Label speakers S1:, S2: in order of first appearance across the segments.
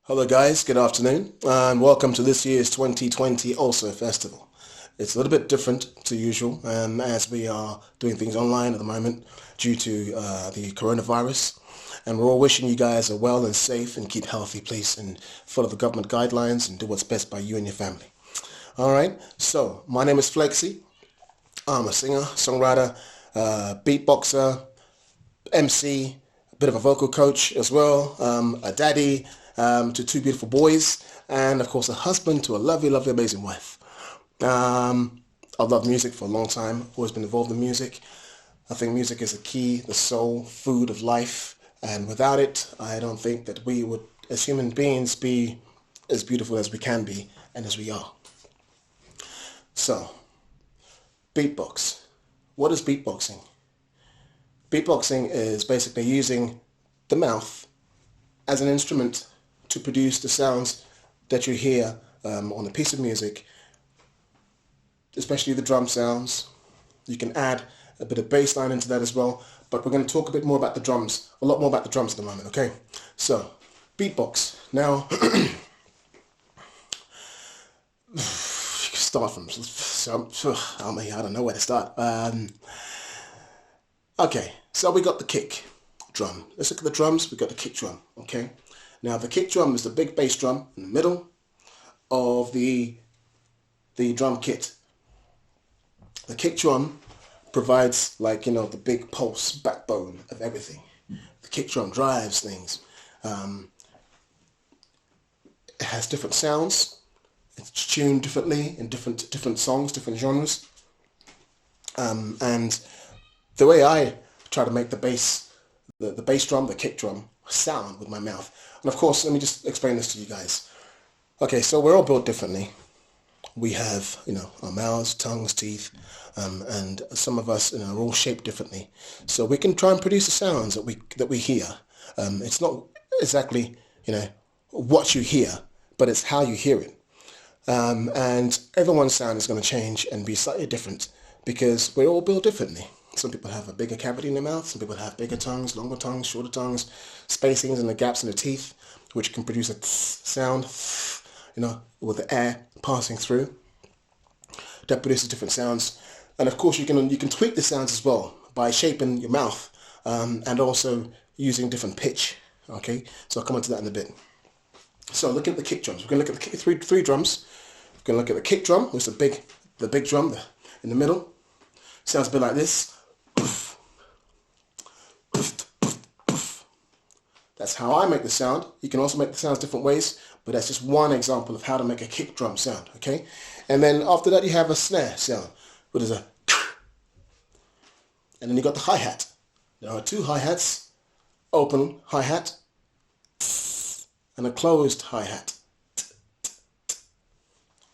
S1: Hello guys, good afternoon and welcome to this year's 2020 Also Festival. It's a little bit different to usual as we are doing things online at the moment due to the coronavirus, and we're all wishing you guys are well and safe and keep healthy please, and follow the government guidelines and do what's best by you and your family. Alright, so my name is Flexie. I'm a singer, songwriter, beatboxer, MC, a bit of a vocal coach as well, a daddy to two beautiful boys, and of course a husband to a lovely, lovely, amazing wife. I've loved music for a long time, always been involved in music. I think music is the key, the soul food of life, and without it, I don't think that we would, as human beings, be as beautiful as we can be and as we are. So, beatbox. What is beatboxing? Beatboxing is basically using the mouth as an instrument to produce the sounds that you hear on a piece of music, especially the drum sounds. You can add a bit of bass line into that as well, but we're going to talk a bit more about the drums, a lot more about the drums at the moment, okay? So, beatbox. Now, you can start from, I don't know where to start. Okay, so we got the kick drum. Let's look at the drums. We got the kick drum, okay? Now the kick drum is the big bass drum in the middle of the drum kit. The kick drum provides, like, you know, the big pulse backbone of everything. The kick drum drives things. It has different sounds. It's tuned differently in different songs, different genres. And the way I try to make the bass drum, the kick drum, sound with my mouth. And of course, let me just explain this to you guys. Okay, so we're all built differently. We have, you know, our mouths, tongues, teeth, and some of us, you know, are all shaped differently. So we can try and produce the sounds that we hear. It's not exactly, you know, what you hear, but it's how you hear it. And everyone's sound is going to change and be slightly different because we're all built differently. Some people have a bigger cavity in their mouth, some people have bigger tongues, longer tongues, shorter tongues, spacings and the gaps in the teeth, which can produce a sound, you know, with the air passing through. That produces different sounds. And of course you can tweak the sounds as well by shaping your mouth and also using different pitch. Okay, so I'll come on to that in a bit. So looking at the kick drums, we're going to look at the three drums. We're going to look at the kick drum, which is the big drum in the middle. Sounds a bit like this. That's how I make the sound. You can also make the sounds different ways, but that's just one example of how to make a kick drum sound, okay? And then after that you have a snare sound, which is a, and then you got the hi-hat. There are two hi-hats, open hi-hat and a closed hi-hat.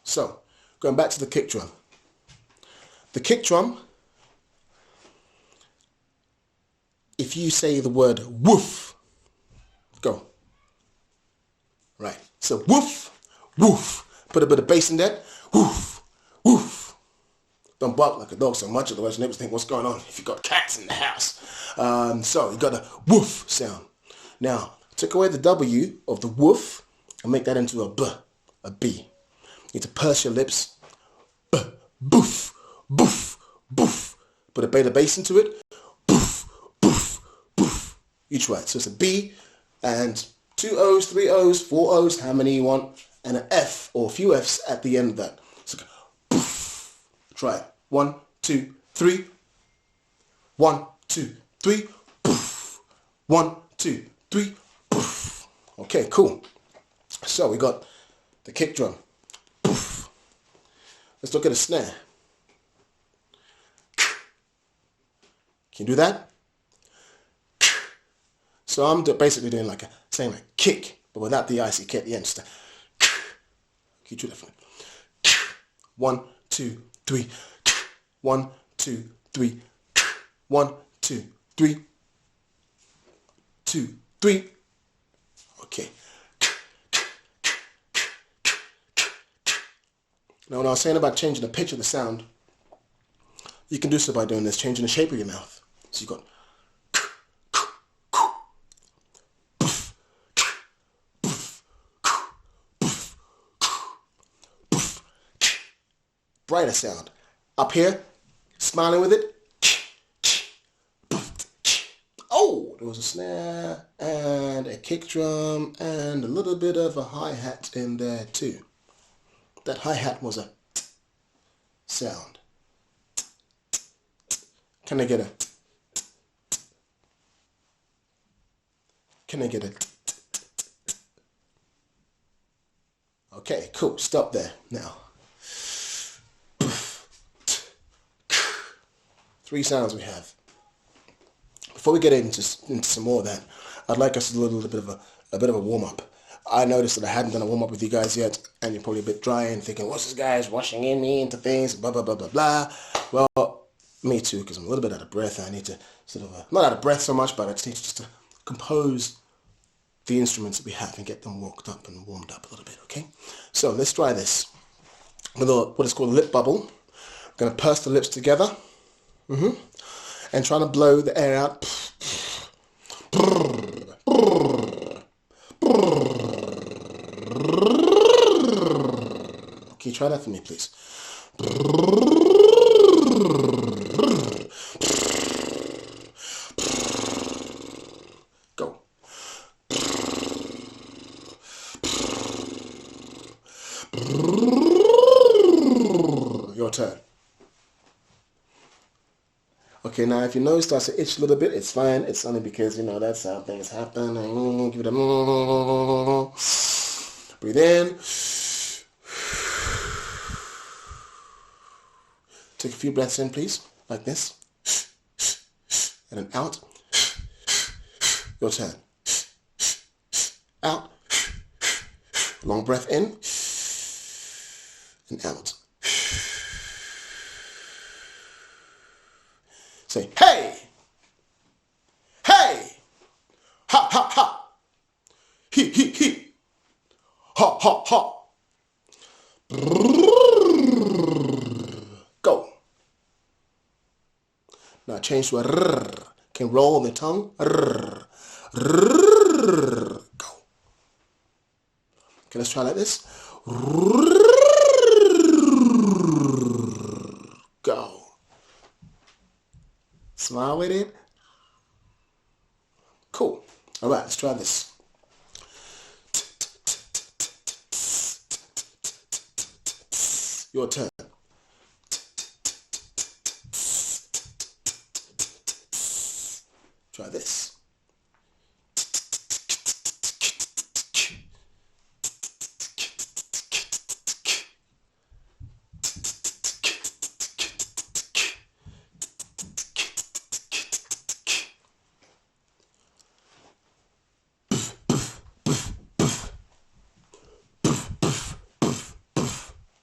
S1: So, going back to the kick drum. The kick drum, if you say the word woof, go. Right. So woof, woof. Put a bit of bass in that. Woof, woof. Don't bark like a dog so much, otherwise neighbors think what's going on if you've got cats in the house. So you got a woof sound. Now, take away the W of the woof and make that into a B, a B. You need to purse your lips. B, boof, boof, boof. Put a bit of bass into it. Boof, boof, boof. You try it. So it's a B and 2 O's, 3 O's, 4 O's, how many you want, and an F or a few F's at the end of that. So poof. Try it. 1, 2, 3. 1, 2, 3. Poof. 1, 2, 3. Poof. Okay, cool. So we got the kick drum. Poof. Let's look at a snare. Can you do that? So I'm basically doing like saying like kick, but without the ICK at the end. Just you do that for me. 1, 2, 3. 1, 2, 3. 1, 2, 3. 2, 3. Okay. Now when I was saying about changing the pitch of the sound, you can do so by doing this, changing the shape of your mouth. So you got brighter sound. Up here, smiling with it. Oh, there was a snare and a kick drum and a little bit of a hi-hat in there too. That hi-hat was a sound. Can I get a? Can I get a? Okay, cool. Stop there now. 3 sounds we have. Before we get into some more of that, I'd like us to do a little bit of a warm-up. I noticed that I hadn't done a warm-up with you guys yet, and you're probably a bit dry and thinking, what's this guy's rushing in me into things, blah, blah, blah, blah, blah. Well, me too, because I'm a little bit out of breath. I need to sort of, not out of breath so much, but I just need to compose the instruments that we have and get them walked up and warmed up a little bit, okay? So let's try this. With what is called a lip bubble. I'm going to purse the lips together. And trying to blow the air out. Okay, try that for me, please. Go. Your turn. Okay, now if your nose starts to itch a little bit, it's fine. It's only because, that's how things happen. Give it a... Breathe in. Take a few breaths in, please, like this. And then out. Your turn. Out. Long breath in. And out. Say, hey, hey, ha, ha, ha, he, ha, ha, ha, go. Now change to a rrr. Can roll on the tongue. Rrr, rrr, go. Okay, let's try like this. Rrr, go. Smile with it. Cool. All right, let's try this. Your turn. Try this.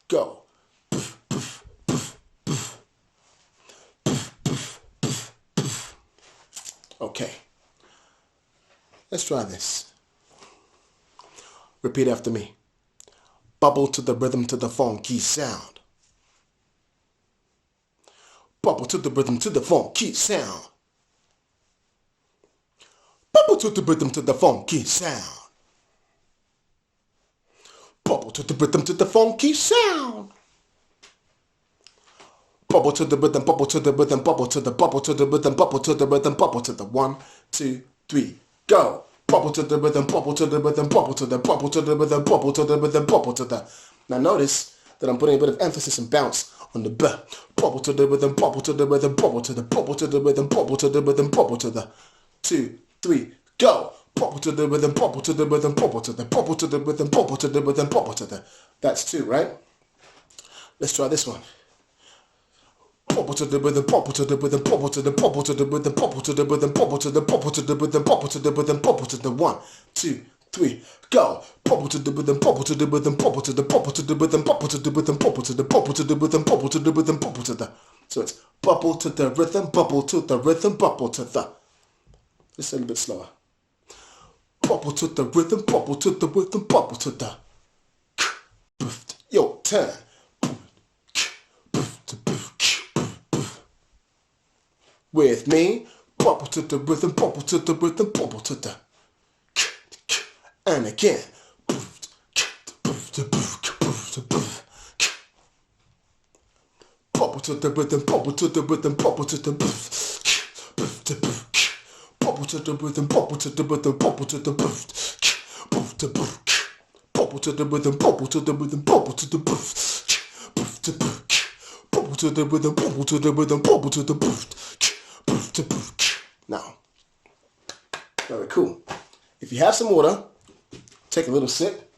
S1: Go. Okay. Let's try this. Repeat after me. Bubble to the rhythm to the funky sound. Bubble to the rhythm to the funky sound. Bubble to the rhythm to the funky sound. Bubble to the rhythm to the funky sound. Bubble to the rhythm, bubble to the rhythm, bubble to the rhythm, bubble to the rhythm, bubble to the 1, 2, 3, go. Bubble to the rhythm, bubble to the rhythm, bubble to the rhythm, bubble to the rhythm, bubble to the. Now notice that I'm putting a bit of emphasis and bounce on the b. Bubble to the rhythm, bubble to the rhythm, bubble to the rhythm, bubble to the rhythm, bubble to the 2, 3, go. Bubble to the rhythm, bubble to the rhythm, bubble to the rhythm, bubble to the rhythm, bubble to the. That's 2, right? Let's try this one. Bubble to the rhythm, bubble to the rhythm, bubble to the rhythm, bubble to the rhythm, bubble to the rhythm, bubble to the rhythm, bubble to the rhythm, bubble to the 1, 2, 3, go. Bubble to the rhythm, bubble to the rhythm, bubble to the rhythm, bubble to the rhythm, bubble to the rhythm, bubble to the rhythm, bubble to the. So it's bubble to the rhythm, bubble to the rhythm, bubble to the. Just a little bit slower. Bubble to the rhythm, bubble to the rhythm, bubble to the. Yo, turn. With me, bubble to the rhythm, bubble to the rhythm, bubble to the. And again. bubble to the rhythm, bubble to the rhythm, bubble to the bubble to the rhythm, bubble to the rhythm, bubble to the bubble to the rhythm, bubble to the rhythm, bubble to the bubble to the rhythm, bubble to the rhythm, bubble to the now. Very cool. If you have some water, take a little sip.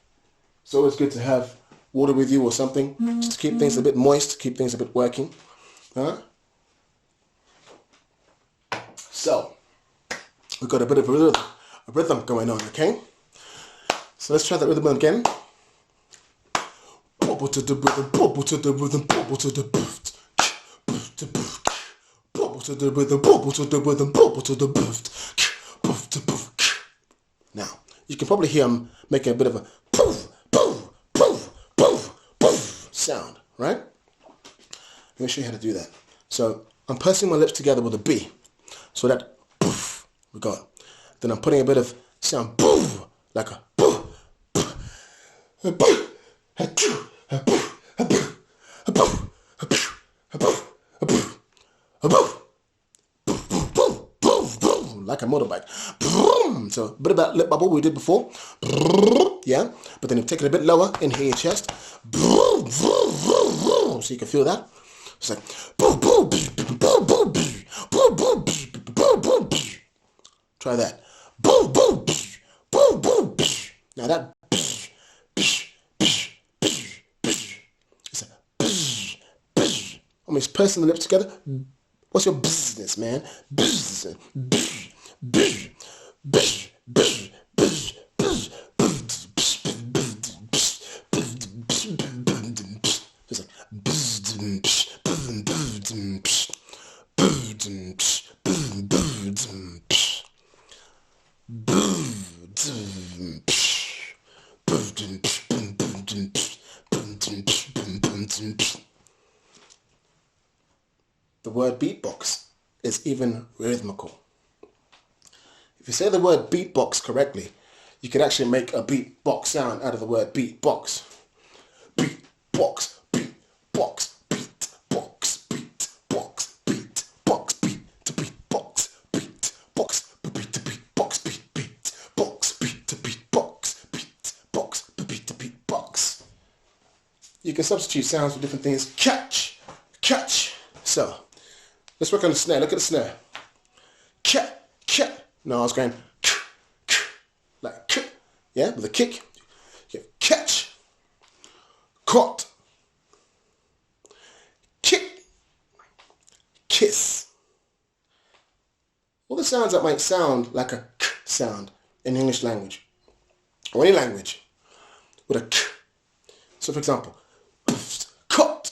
S1: It's always good to have water with you or something, just to keep things a bit moist, keep things a bit working. So, we've got a bit of a rhythm going on, okay? So let's try that rhythm again. Bubble to the rhythm, bubble to the rhythm, bubble to the bubble to the rhythm, bubble to the rhythm, bubble to the now, you can probably hear I'm making a bit of a poof, poof, poof, poof, poof sound, right? Let me show you how to do that. So I'm pursing my lips together with a B. So that poof, we got. Then I'm putting a bit of sound poof, like a poof, a poof, a poof, a poof, a poof, a poof, a poof, a poof, a poof, a poof. Like a motorbike. So a bit of that lip bubble we did before. Yeah. But then you take it a bit lower in here your chest. So you can feel that. It's like try that. Now that it's like almost pursing the lips together. What's your business, man? Business. The word beatbox is even rhythmical. If you say the word beatbox correctly, you can actually make a beatbox sound out of the word beatbox. Beatbox, beatbox, beatbox, beatbox, beatbox, beat to beatbox, beatbox, beat to beatbox, beatbox, beat to beatbox, beatbox, beat to beatbox. You can substitute sounds for different things. Catch. So, let's work on the snare. Look at the snare. No, I was going like yeah, with a kick. You catch, caught, kick, kiss. All the sounds that might sound like a k sound in English language or any language with a k. So, for example, caught,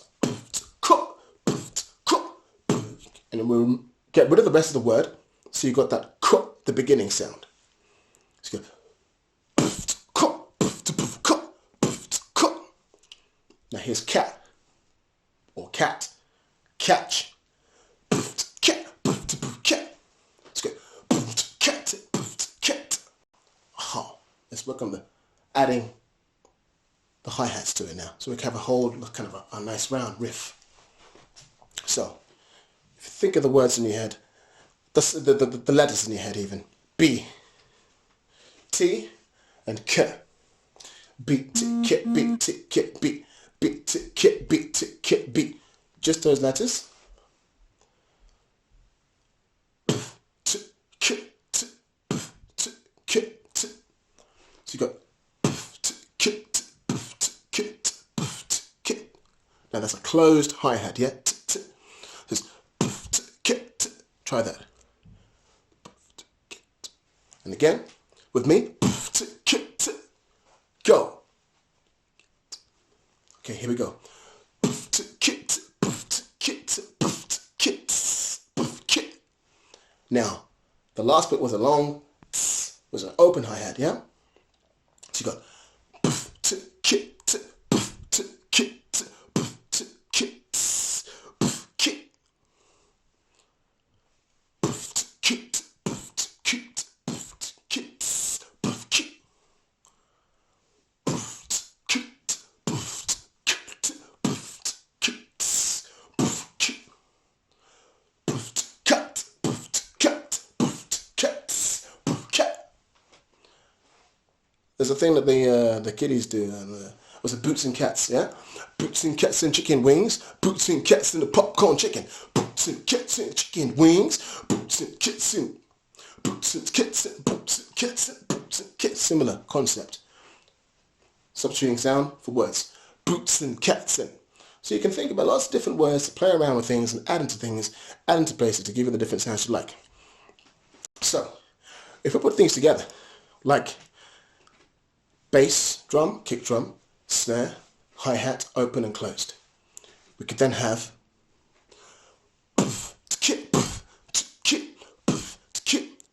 S1: and then we'll get rid of the rest of the word. So you got that cut, the beginning sound. So you go. Now here's cat or cat, catch, cat. Let's go. Cat. Let's work on the adding the hi-hats to it now. So we can have a whole kind of a nice round riff. So if you think of the words in your head, the letters in your head even. B, T, and K. Beat, T, K, beat, T, K, beat, beat, T, K, beat, T, K, beat. Just those letters. T, K, T, T, K, T. So you got T, K, T, T, K, T, K. Now that's a closed hi-hat, yeah? T, T. Just T, K, T. Try that. And again, with me, go. Okay, here we go. Now, the last bit was a long, was an open hi-hat, yeah? So you got There's a thing that the kiddies do. Was it boots and cats? Yeah, boots and cats and chicken wings. Boots and cats and the popcorn chicken. Boots and cats and chicken wings. Boots and cats and boots and cats and boots and cats and boots and cats. Similar concept. Substituting sound for words. Boots and cats and. So you can think about lots of different words to play around with things and add into things, add into places to give you the different sounds you like. So, if we put things together, like bass, drum, kick drum, snare, hi-hat, open and closed, we could then have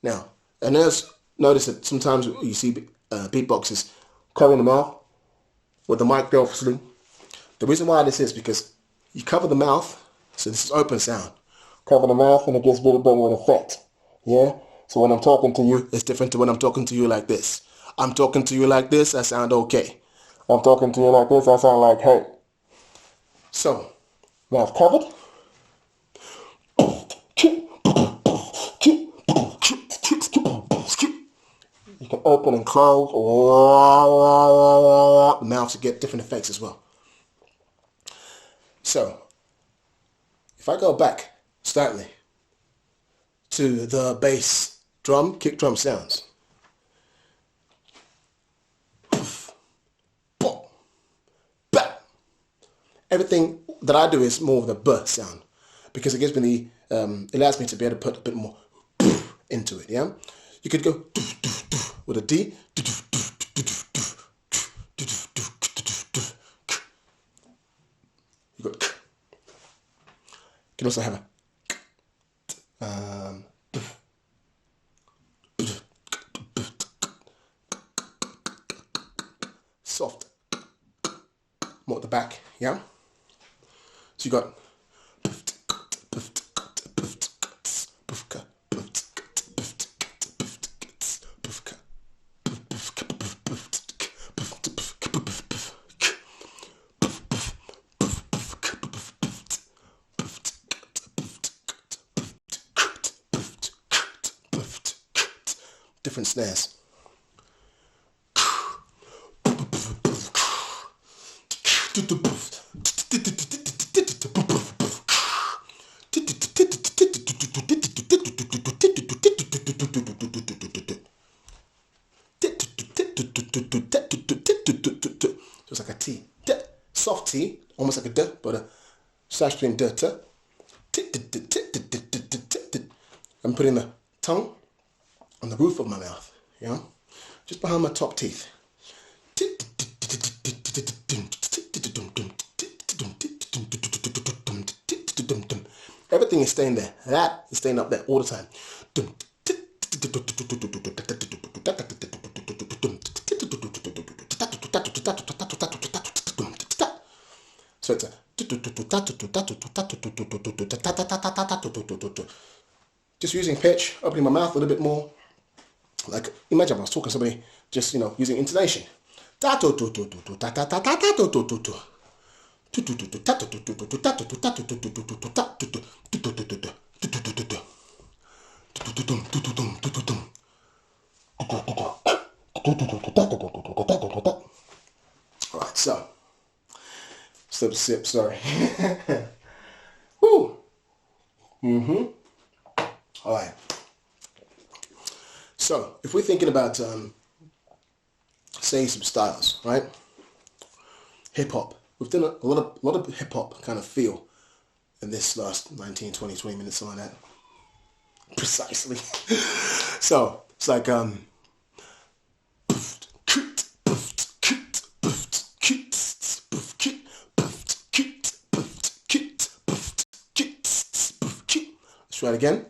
S1: now, and notice that sometimes you see beatboxers covering the mouth with the mic obviously. The reason why this is because you cover the mouth, so this is open sound. Cover the mouth and it gives a little bit more effect. Yeah? So when I'm talking to you, it's different to when I'm talking to you like this. I'm talking to you like this, I sound okay. I'm talking to you like this, I sound like hey. So, mouth covered. You can open and close. The mouth to get different effects as well. So, if I go back slightly to the bass drum, kick drum sounds. Everything that I do is more of the B sound because it gives me it allows me to be able to put a bit more into it, yeah? You could go with a D. You got you can also have a soft, more at the back, yeah? So you got different snares. So it's like a T. Soft T, almost like a D, but a slash between D, T. I'm putting the tongue on the roof of my mouth, you know, just behind my top teeth. Everything is staying there. That is staying up there all the time. So it's a just using pitch, opening my mouth a little bit more. Like imagine I was talking to somebody, just using intonation. Alright, so sip, sorry. Woo. Alright. So if we're thinking about say some styles, right? Hip hop. We've done a lot of hip hop kind of feel in this last 19, 20 minutes, something like that. Precisely. So it's like let's try it again.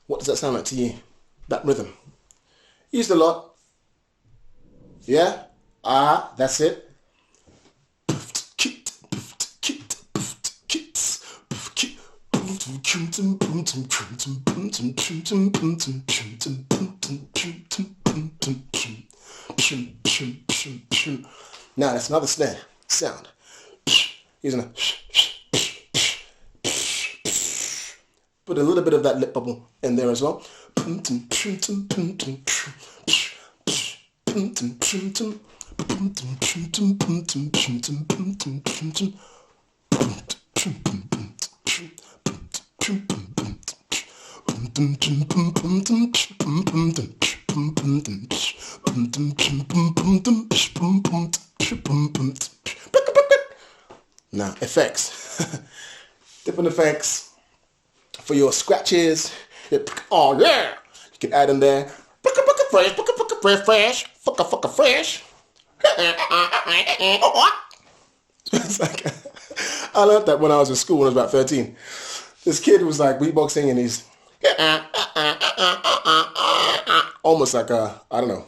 S1: What does that sound like to you? That rhythm. Used a lot. Yeah? That's it. Now that's another snare sound. Using a put a little bit of that lip bubble in there as well. Now, effects. Different effects for your scratches. Oh yeah! You can add in there. Fresh. It's like, I learned that when I was in school when I was about 13. This kid was like beatboxing and he's almost like a, I don't know,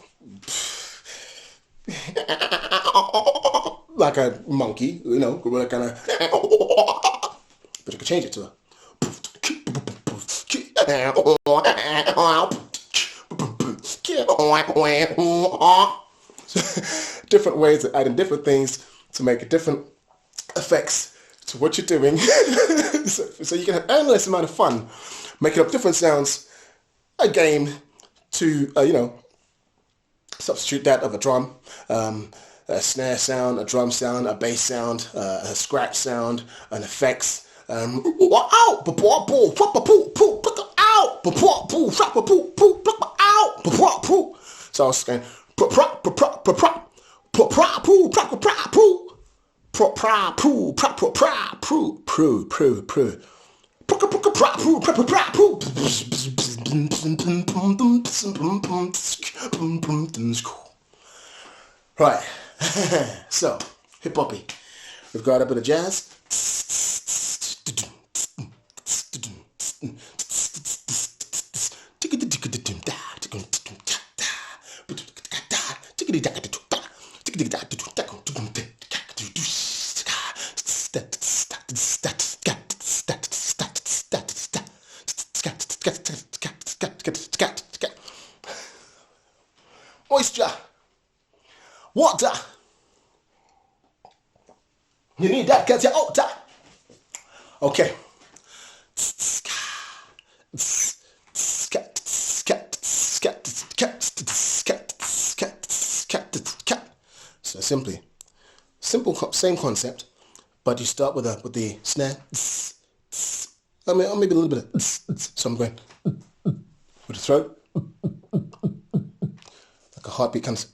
S1: like a monkey, you know, kind of, but you can change it to a different ways of adding different things to make different effects to what you're doing. so you can have endless amount of fun making up different sounds, a game to substitute that of a drum, a snare sound, a drum sound, a bass sound, a scratch sound, an effects. So I was going right. So hip hoppy. We've got a bit of jazz. Moisture, water. You need that because you're older. Okay. So simple, same concept, but you start with the snare. I mean, or maybe a little bit of. So I'm going with the throat, like a heartbeat comes.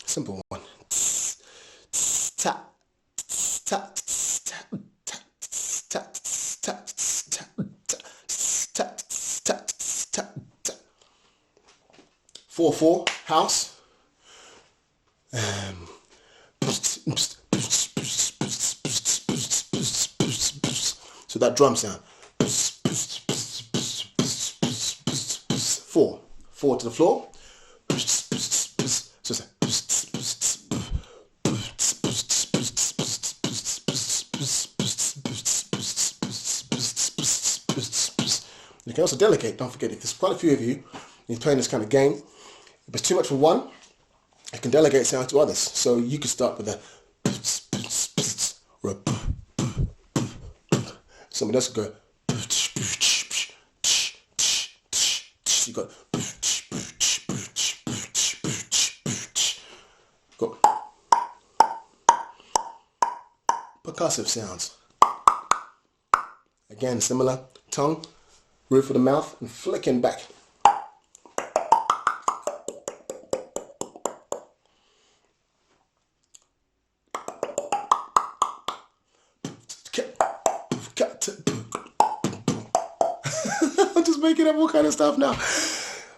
S1: Simple one. Four house. So that drum sound. Four to the floor. So you can also delegate, don't forget, if there's quite a few of you, you're playing this kind of game, if it's too much for one, you can delegate sound to others. So you could start with a somebody else could go. You got percussive sounds. Again, similar tongue, roof of the mouth, and flicking back. I'm just making up all kind of stuff now.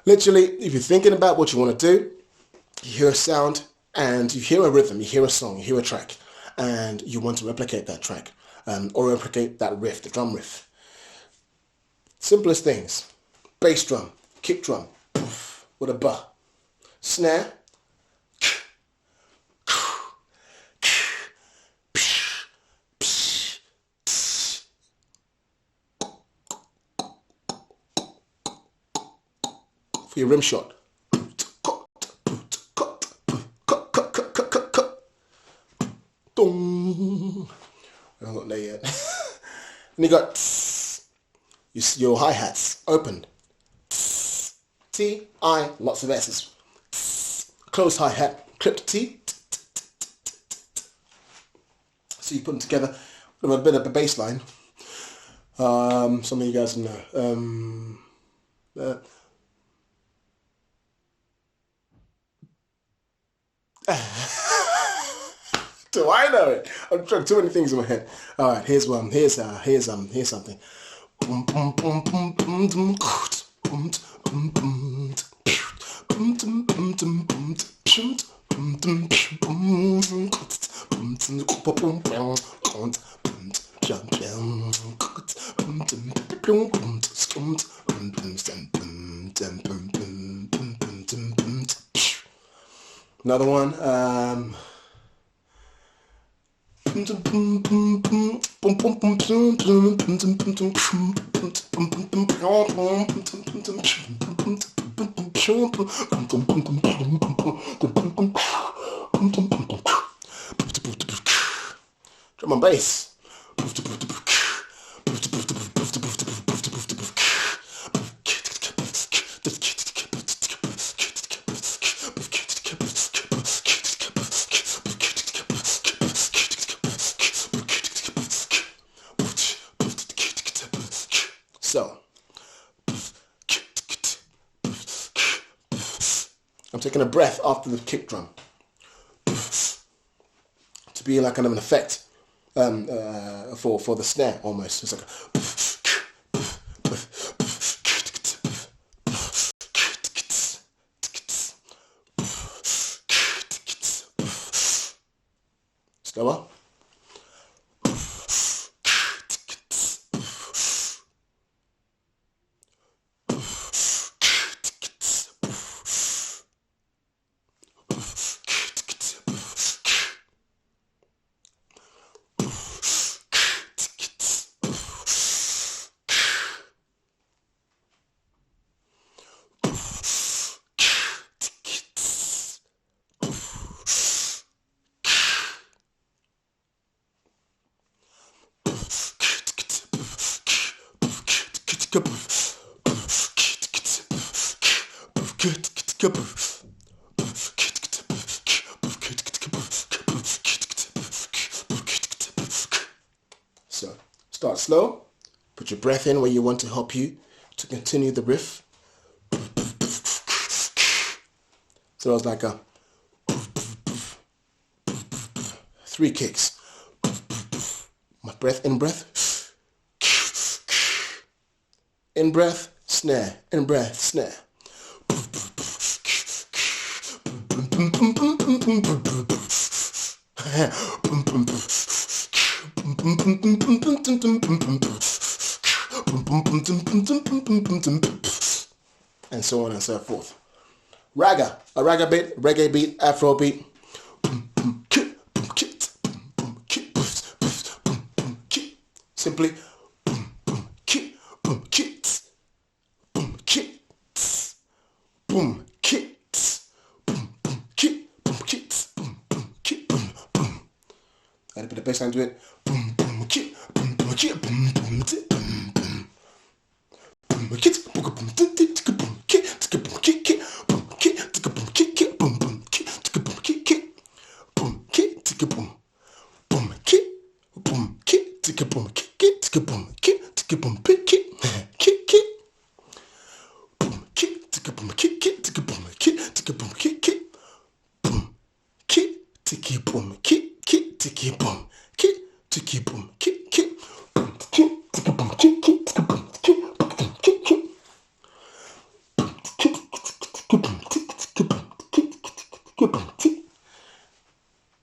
S1: Literally, if you're thinking about what you want to do, you hear a sound and you hear a rhythm, you hear a song, you hear a track, and you want to replicate that track or replicate that riff, the drum riff. Simplest things. Bass drum, kick drum, with a ba. Snare, for your rim shot. Dong. I haven't got there yet. And you got your hi-hats open. T-I, lots of S's. Closed hi-hat, clipped T. So you put them together with a bit of a bass line. Some of you guys know. Do I know it? I'm trying too many things in my head. All right, here's one. Here's something. Another one. Drum and bass. So, I'm taking a breath after the kick drum to be like kind of an effect for the snare almost. It's like slower. So, start slow, put your breath in where you want to help you to continue the riff. So it was like a 3 kicks. My breath, in breath, in breath, snare, in breath, snare. And so on and so forth. Ragga, a ragga beat, reggae beat, Afro beat. Simply add a bit of bass line to it.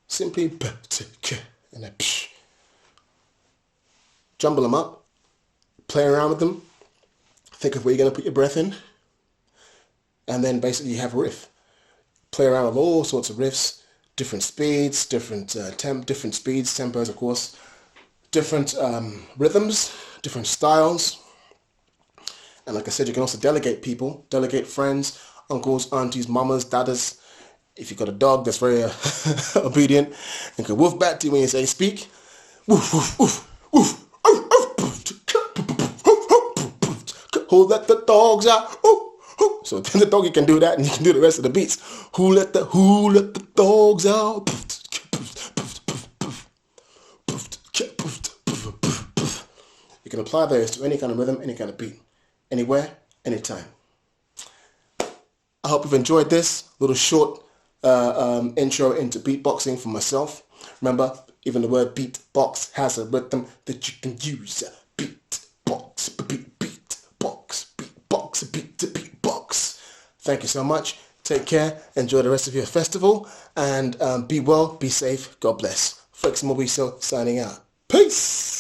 S1: Simply and then jumble them up, play around with them, think of where you're going to put your breath in, and then basically you have a riff. Play around with all sorts of riffs, different speeds, different speeds, tempos of course, different rhythms, different styles, And like I said, you can also delegate people, delegate friends, uncles, aunties, mamas, dadas. If you've got a dog that's very obedient and can woof back to you when you say speak. Woof, woof, woof, woof. Who let the dogs out? So then the doggy can do that, and you can do the rest of the beats. Who let the dogs out? You can apply those to any kind of rhythm, any kind of beat, anywhere, anytime. I hope you've enjoyed this little short intro into beatboxing for myself. Remember, even the word beatbox has a rhythm that you can use. Beatbox, beatbox, beatbox, beatbox. Thank you so much. Take care. Enjoy the rest of your festival. And be well, be safe. God bless. Flexie Muiso signing out. Peace.